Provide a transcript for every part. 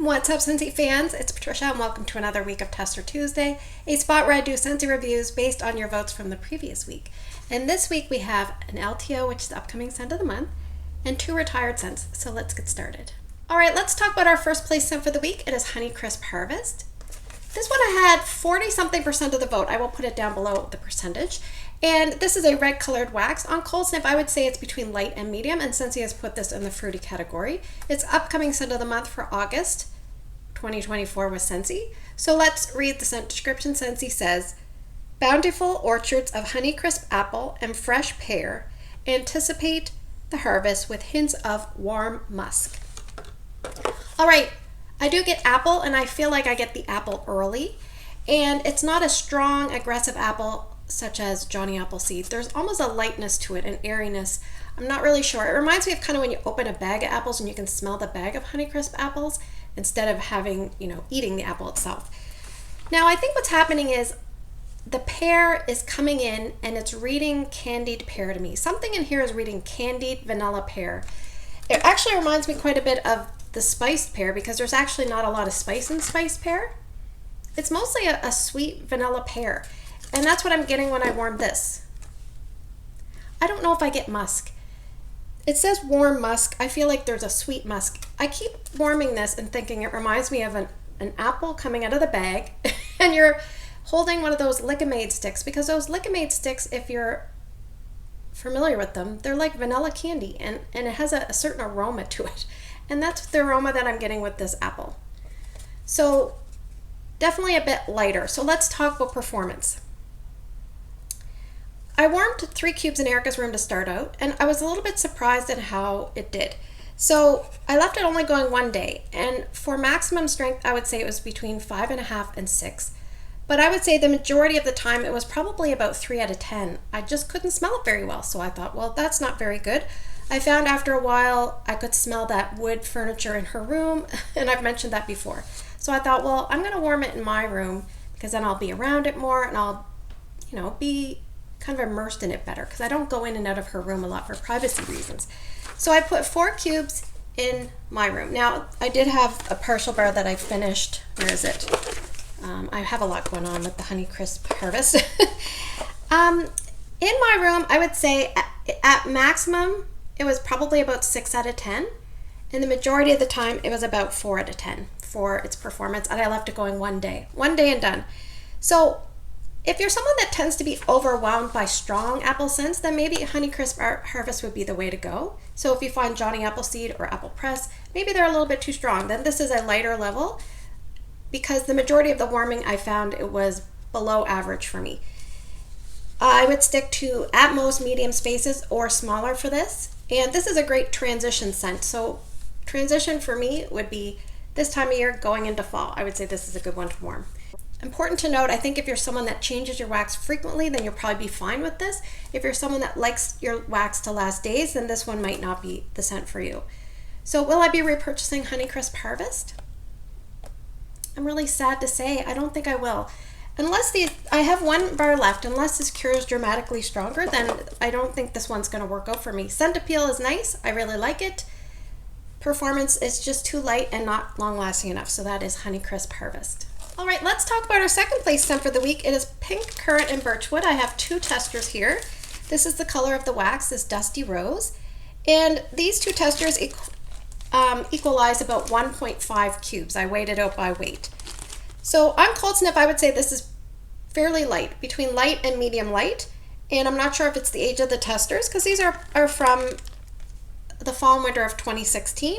What's up, Scentsy fans? It's Patricia and welcome to another week of Tester Tuesday, a spot where I do Scentsy reviews based on your votes from the previous week. And this week we have an LTO, which is the upcoming scent of the month, and two retired scents, so let's get started. Alright, let's talk about our first place scent for the week. It is Honeycrisp Harvest. This one I had 40-something% of the vote. I will put it down below the percentage. And this is a red colored wax. On cold sniff, I would say it's between light and medium, and Scentsy has put this in the fruity category. It's upcoming scent of the month for August 2024 with Scentsy. So let's read the scent description. Scentsy says, bountiful orchards of honeycrisp apple and fresh pear anticipate the harvest with hints of warm musk. All right, I do get apple, and I feel like I get the apple early, and it's not a strong, aggressive apple such as Johnny Appleseed. There's almost a lightness to it, an airiness. I'm not really sure. It reminds me of kind of when you open a bag of apples and you can smell the bag of Honeycrisp apples instead of having, eating the apple itself. Now, I think what's happening is the pear is coming in and it's reading candied pear to me. Something in here is reading candied vanilla pear. It actually reminds me quite a bit of the spiced pear because there's actually not a lot of spice in spiced pear. It's mostly a sweet vanilla pear. And that's what I'm getting when I warm this. I don't know if I get musk. It says warm musk. I feel like there's a sweet musk. I keep warming this and thinking it reminds me of an apple coming out of the bag and you're holding one of those Lickamade sticks, because those Lickamade sticks, if you're familiar with them, they're like vanilla candy and it has a certain aroma to it. And that's the aroma that I'm getting with this apple. So definitely a bit lighter. So let's talk about performance. I warmed 3 cubes in Erica's room to start out, and I was a little bit surprised at how it did. So I left it only going 1 day, and for maximum strength, I would say it was between 5.5 and 6. But I would say the majority of the time, it was probably about 3 out of 10. I just couldn't smell it very well, so I thought, well, that's not very good. I found after a while, I could smell that wood furniture in her room, and I've mentioned that before. So I thought, well, I'm going to warm it in my room, because then I'll be around it more, and I'll, be kind of immersed in it better, because I don't go in and out of her room a lot for privacy reasons. So I put 4 cubes in my room. Now, I did have a partial bar that I finished. Where is it? I have a lot going on with the Honeycrisp Harvest. In my room, I would say at maximum, it was probably about 6 out of 10. And the majority of the time, it was about 4 out of 10 for its performance. And I left it going 1 day. 1 day and done. So if you're someone that tends to be overwhelmed by strong apple scents, then maybe Honeycrisp Harvest would be the way to go. So if you find Johnny Appleseed or Apple Press, maybe they're a little bit too strong. Then this is a lighter level, because the majority of the warming I found it was below average for me. I would stick to at most medium spaces or smaller for this. And this is a great transition scent. So transition for me would be this time of year going into fall. I would say this is a good one to warm. Important to note, I think if you're someone that changes your wax frequently, then you'll probably be fine with this. If you're someone that likes your wax to last days, then this one might not be the scent for you. So will I be repurchasing Honeycrisp Harvest? I'm really sad to say, I don't think I will. Unless I have 1 bar left, unless this cures dramatically stronger, then I don't think this one's going to work out for me. Scent appeal is nice, I really like it. Performance is just too light and not long lasting enough, so that is Honeycrisp Harvest. All right, let's talk about our second place scent for the week. It is Pink Currant and Birchwood. I have 2 testers here. This is the color of the wax, this Dusty Rose. And these 2 testers equalize about 1.5 cubes. I weighed it out by weight. So on cold sniff, I would say this is fairly light, between light and medium light. And I'm not sure if it's the age of the testers, because these are from the fall and winter of 2016.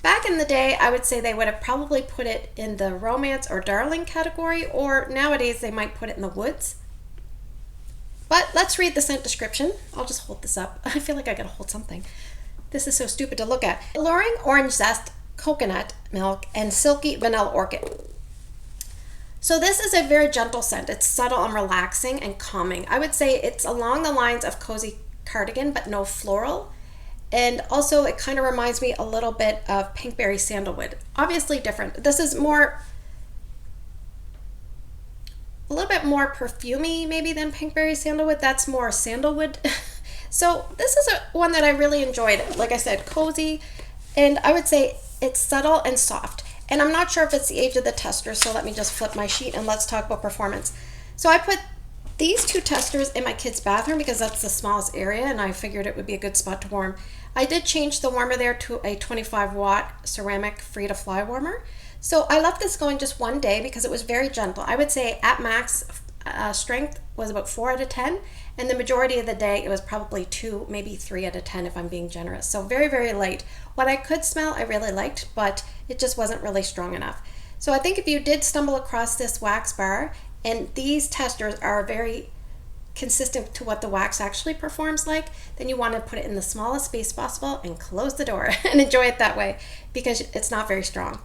Back in the day, I would say they would have probably put it in the romance or darling category, or nowadays they might put it in the woods. But let's read the scent description. I'll just hold this up. I feel like I gotta hold something. This is so stupid to look at. Alluring orange zest, coconut milk, and silky vanilla orchid. So this is a very gentle scent. It's subtle and relaxing and calming. I would say it's along the lines of cozy cardigan, but no floral. And also it kind of reminds me a little bit of Pinkberry Sandalwood. Obviously different. This is a little bit more perfumey maybe than Pinkberry Sandalwood. That's more sandalwood. So this is one that I really enjoyed. Like I said, cozy, and I would say it's subtle and soft. And I'm not sure if it's the age of the tester, so let me just flip my sheet and let's talk about performance. So I put these 2 testers in my kids' bathroom because that's the smallest area and I figured it would be a good spot to warm. I did change the warmer there to a 25-watt ceramic free-to-fly warmer. So I left this going just one day because it was very gentle. I would say at max strength was about 4 out of 10, and the majority of the day it was probably 2, maybe 3 out of 10 if I'm being generous. So very, very light. What I could smell I really liked, but it just wasn't really strong enough. So I think if you did stumble across this wax bar, and these testers are very consistent to what the wax actually performs like, then you want to put it in the smallest space possible and close the door and enjoy it that way because it's not very strong.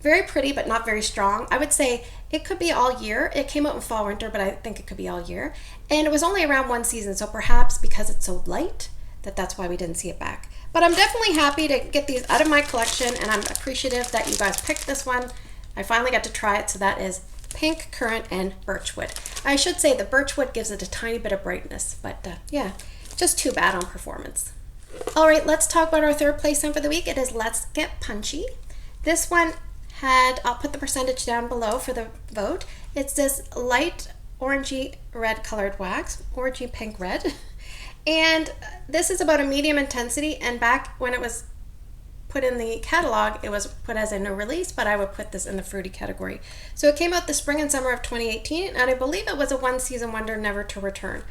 Very pretty, but not very strong. I would say it could be all year. It came out in fall, winter, but I think it could be all year. And it was only around one season, so perhaps because it's so light, that's why we didn't see it back. But I'm definitely happy to get these out of my collection, and I'm appreciative that you guys picked this one. I finally got to try it, so that is pink, currant, and birchwood. I should say the birchwood gives it a tiny bit of brightness, but yeah, just too bad on performance. All right, let's talk about our 3rd place scent for the week. It is Let's Get Punchy. This one I'll put the percentage down below for the vote. It's this light orangey red colored wax, orangey pink red. And this is about a medium intensity, and back when it was put in the catalog, it was put as a no release, but I would put this in the fruity category. So it came out the spring and summer of 2018, and I believe it was a 1-season wonder, never to return.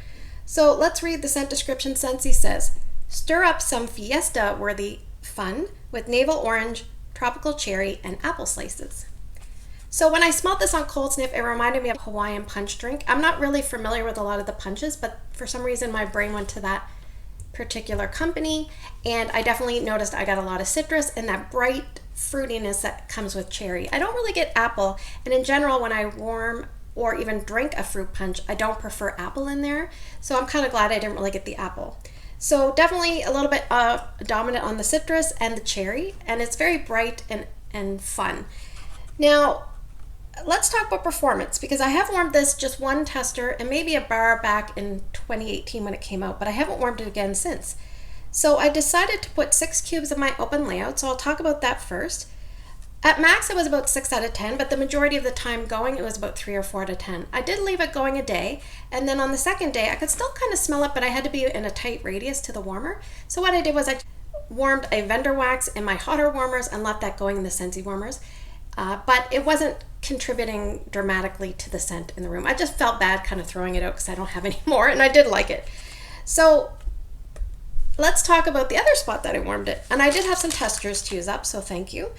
So let's read the scent description. Scentsy says, stir up some fiesta-worthy fun with navel orange, tropical cherry, and apple slices. So when I smelled this on cold sniff, it reminded me of a Hawaiian punch drink. I'm not really familiar with a lot of the punches, but for some reason my brain went to that particular company, and I definitely noticed I got a lot of citrus and that bright fruitiness that comes with cherry. I don't really get apple, and in general when I warm or even drink a fruit punch, I don't prefer apple in there, so I'm kind of glad I didn't really get the apple. So definitely a little bit dominant on the citrus and the cherry, and it's very bright and fun. Now, let's talk about performance, because I have warmed this just one tester and maybe a bar back in 2018 when it came out, but I haven't warmed it again since. So I decided to put 6 cubes in my open layout, so I'll talk about that first. At max it was about 6 out of 10, but the majority of the time going it was about 3 or 4 out of 10. I did leave it going a day, and then on the second day I could still kind of smell it, but I had to be in a tight radius to the warmer. So what I did was I warmed a vendor wax in my hotter warmers and left that going in the Scentsy warmers. But it wasn't contributing dramatically to the scent in the room. I just felt bad kind of throwing it out because I don't have any more, and I did like it. So let's talk about the other spot that I warmed it. And I did have some testers to use up, so thank you.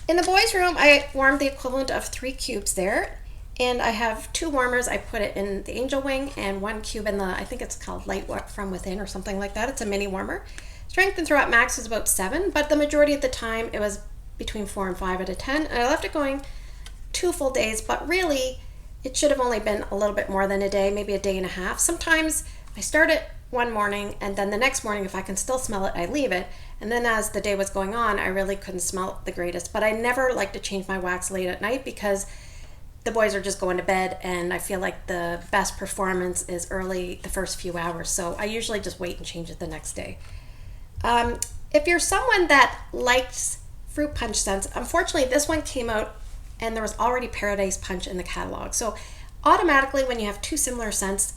In the boys' room, I warmed the equivalent of 3 cubes there, and I have 2 warmers. I put it in the Angel Wing and 1 cube in the, I think it's called Light From Within or something like that. It's a mini warmer. Strength and throw at max was about 7, but the majority of the time it was between 4 and 5 out of 10, and I left it going 2 full days, but really it should have only been a little bit more than a day, maybe a day and a half. Sometimes I start it one morning, and then the next morning if I can still smell it, I leave it, and then as the day was going on I really couldn't smell it the greatest. But I never like to change my wax late at night because the boys are just going to bed, and I feel like the best performance is early, the first few hours, so I usually just wait and change it the next day. If you're someone that likes fruit punch scents, unfortunately this one came out and there was already Paradise Punch in the catalog, so automatically when you have 2 similar scents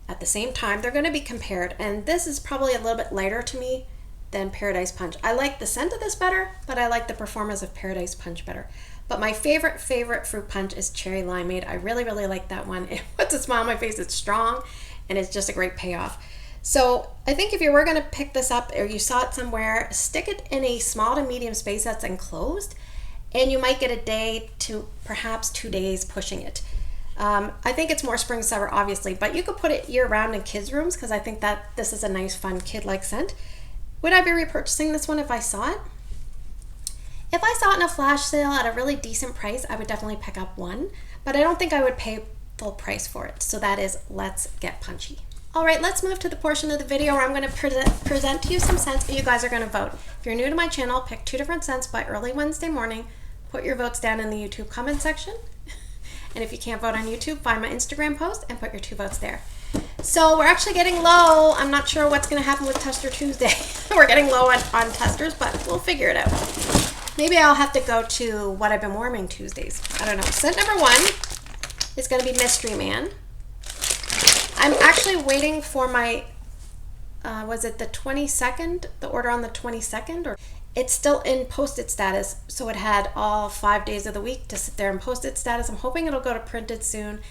at the same time they're going to be compared, and this is probably a little bit lighter to me than Paradise Punch. I like the scent of this better, but I like the performance of Paradise Punch better. But my favorite fruit punch is Cherry Limeade. I really like that one. It puts a smile on my face. It's strong and it's just a great payoff. So I think if you were going to pick this up or you saw it somewhere, stick it in a small to medium space that's enclosed, and you might get a day to perhaps 2 days pushing it. I think it's more spring summer obviously, but you could put it year round in kids' rooms because I think that this is a nice fun kid-like scent. Would I be repurchasing this one if I saw it? If I saw it in a flash sale at a really decent price, I would definitely pick up one, but I don't think I would pay full price for it. So that is Let's Get Punchy. All right, let's move to the portion of the video where I'm going to present to you some scents and you guys are going to vote. If you're new to my channel, pick 2 different scents by early Wednesday morning. Put your votes down in the YouTube comment section. And if you can't vote on YouTube, find my Instagram post and put your 2 votes there. So we're actually getting low. I'm not sure what's going to happen with Tester Tuesday. We're getting low on testers, but we'll figure it out. Maybe I'll have to go to what I've been warming Tuesdays. I don't know. Scent number 1 is going to be Mystery Man. I'm actually waiting for my, was it the 22nd? The order on the 22nd? Or it's still in posted status, so it had all 5 days of the week to sit there in posted status. I'm hoping it'll go to printed soon.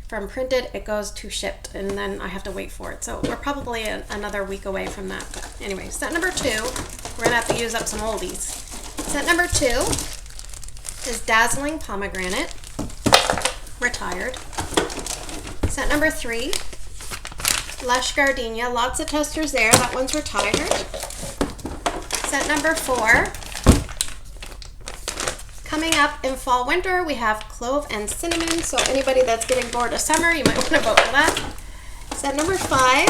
From printed, it goes to shipped, and then I have to wait for it. So we're probably another week away from that. But anyway, scent number 2, we're going to have to use up some oldies. Scent number 2 is Dazzling Pomegranate, Retired. Scent number 3, Lush Gardenia, lots of testers there. That one's retired. Scent number 4, coming up in fall winter, we have Clove and Cinnamon. So anybody that's getting bored of summer, you might want to vote for that. Scent number 5,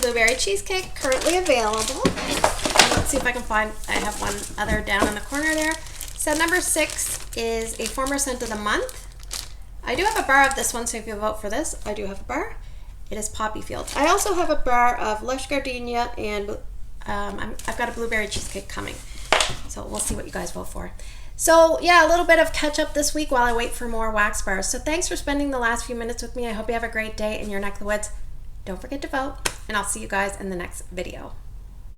Blueberry Cheesecake, currently available. Let's see if I can find, I have one other down in the corner there. Scent number 6 is a former scent of the month. I do have a bar of this one, so if you vote for this, I do have a bar. It is Poppy Field. I also have a bar of Lush Gardenia, and I've got a Blueberry Cheesecake coming. So we'll see what you guys vote for. So yeah, a little bit of catch up this week while I wait for more wax bars. So thanks for spending the last few minutes with me. I hope you have a great day in your neck of the woods. Don't forget to vote, and I'll see you guys in the next video.